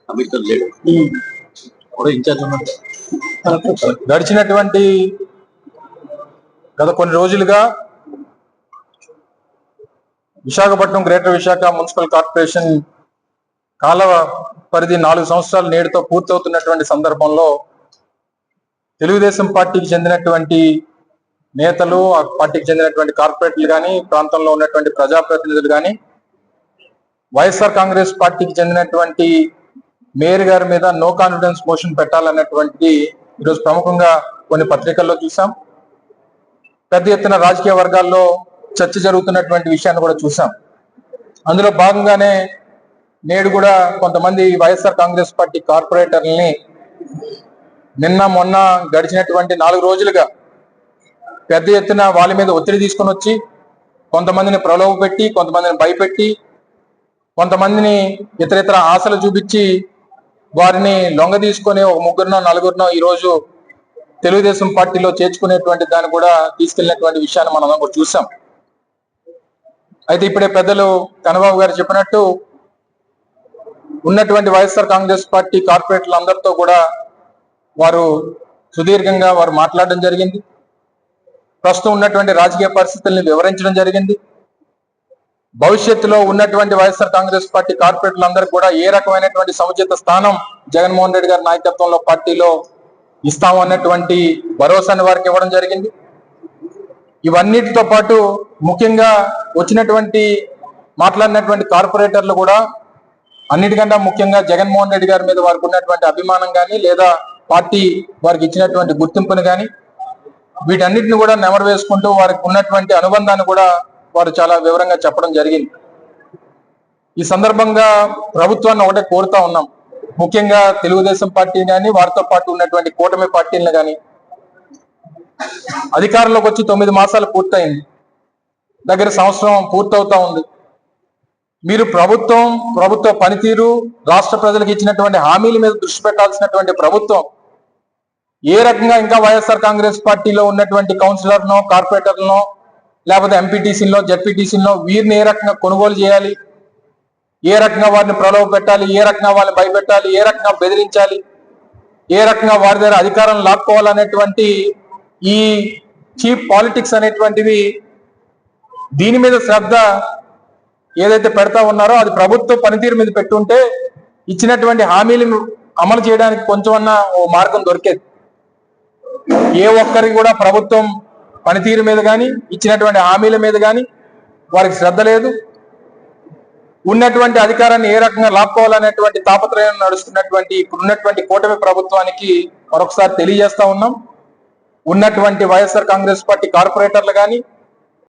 అంబేద్కర్ లేడు ఇన్ఛార్జ్ ఉన్నాడు. గడిచినటువంటి గత కొన్ని రోజులుగా Visakhapatnam greater Visakha municipal corporation కాల పరిధి 4 సంవత్సరాలు నేడుతో పూర్తవుతున్నటువంటి సందర్భంలో తెలుగుదేశం పార్టీకి చెందినటువంటి నేతలు, ఆ పార్టీకి చెందినటువంటి కార్పొరేటర్లు కానీ, ప్రాంతంలో ఉన్నటువంటి ప్రజాప్రతినిధులు కానీ వైఎస్ఆర్ కాంగ్రెస్ పార్టీకి చెందినటువంటి మేయర్ గారి మీద నో కాన్ఫిడెన్స్ మోషన్ పెట్టాలన్నటువంటి ఈరోజు ప్రముఖంగా కొన్ని పత్రికల్లో చూసాం. పెద్ద ఎత్తున రాజకీయ వర్గాల్లో చర్చ జరుగుతున్నటువంటి విషయాన్ని కూడా చూసాం. అందులో భాగంగానే నేడు కూడా కొంతమంది వైఎస్ఆర్ కాంగ్రెస్ పార్టీ కార్పొరేటర్లని నిన్న మొన్న గడిచినటువంటి 4 రోజులుగా పెద్ద ఎత్తున వాళ్ళ మీద ఒత్తిడి తీసుకొని వచ్చి కొంతమందిని ప్రలోభ పెట్టి, కొంతమందిని భయపెట్టి, కొంతమందిని ఇతర ఆశలు చూపించి వారిని లొంగ తీసుకొని ఒక 3 4 ఈరోజు తెలుగుదేశం పార్టీలో చేర్చుకునేటువంటి దాన్ని కూడా తీసుకెళ్లినటువంటి విషయాన్ని మనం కూడా చూసాం. అయితే ఇప్పుడే పెద్దలు కన్నబాబు గారు చెప్పినట్టు ఉన్నటువంటి వైఎస్ఆర్ కాంగ్రెస్ పార్టీ కార్పొరేటర్లు అందరితో కూడా వారు సుదీర్ఘంగా వారు మాట్లాడడం జరిగింది. ప్రస్తుతం ఉన్నటువంటి రాజకీయ పరిస్థితుల్ని వివరించడం జరిగింది. భవిష్యత్తులో ఉన్నటువంటి వైఎస్ఆర్ కాంగ్రెస్ పార్టీ కార్పొరేటర్లందరికీ కూడా ఏ రకమైనటువంటి సముచిత స్థానం జగన్మోహన్ రెడ్డి గారి నాయకత్వంలో పార్టీలో ఇస్తాము అన్నటువంటి భరోసాని వారికి ఇవ్వడం జరిగింది. ఇవన్నిటితో పాటు ముఖ్యంగా వచ్చినటువంటి మాట్లాడినటువంటి కార్పొరేటర్లు కూడా అన్నిటికన్నా ముఖ్యంగా జగన్మోహన్ రెడ్డి గారి మీద వారికి ఉన్నటువంటి అభిమానం కానీ, లేదా పార్టీ వారికి ఇచ్చినటువంటి గుర్తింపుని కానీ, వీటన్నిటిని కూడా నెమరు వేసుకుంటూ వారికి ఉన్నటువంటి అనుబంధాన్ని కూడా వారు చాలా వివరంగా చెప్పడం జరిగింది. ఈ సందర్భంగా ప్రభుత్వాన్ని ఒకటే కోరుతా ఉన్నాం, ముఖ్యంగా తెలుగుదేశం పార్టీని కానీ, వారితో పాటు ఉన్నటువంటి కూటమి పార్టీలను కానీ, అధికారంలోకి వచ్చి 9 మాసాలు పూర్తయింది, దగ్గర సంవత్సరం పూర్తవుతా ఉంది. మీరు ప్రభుత్వ పనితీరు, రాష్ట్ర ప్రజలకు ఇచ్చినటువంటి హామీల మీద దృష్టి పెట్టాల్సినటువంటి ప్రభుత్వం ఏ రకంగా ఇంకా వైఎస్ఆర్ కాంగ్రెస్ పార్టీలో ఉన్నటువంటి కౌన్సిలర్నో, కార్పొరేటర్లనో, లేకపోతే ఎంపీటీసీలో, జెడ్పీటీసీలో వీరిని ఏ రకంగా కొనుగోలు చేయాలి, ఏ రకంగా వారిని ప్రలోభ పెట్టాలి, ఏ రకంగా వారిని భయపెట్టాలి, ఏ రకంగా బెదిరించాలి, ఏ రకంగా వారి దగ్గర అధికారం లాక్కోవాలనేటువంటి ఈ చీప్ పాలిటిక్స్ అనేటువంటివి, దీని మీద శ్రద్ధ ఏదైతే పెడతా ఉన్నారో అది ప్రభుత్వ పనితీరు మీద పెట్టుంటే ఇచ్చినటువంటి హామీలు అమలు చేయడానికి కొంచెమన్నా ఓ మార్గం దొరికేది. ఏ ఒక్కరికి కూడా ప్రభుత్వం పనితీరు మీద కానీ, ఇచ్చినటువంటి హామీల మీద కానీ వారికి శ్రద్ధ లేదు. ఉన్నటువంటి అధికారాన్ని ఏ రకంగా లాక్కోవాలనేటువంటి తాపత్రయం నడుస్తున్నటువంటి ఇప్పుడున్నటువంటి కూటమి ప్రభుత్వానికి మరొకసారి తెలియజేస్తా ఉన్నాం. ఉన్నటువంటి వైఎస్ఆర్ కాంగ్రెస్ పార్టీ కార్పొరేటర్లు కానీ,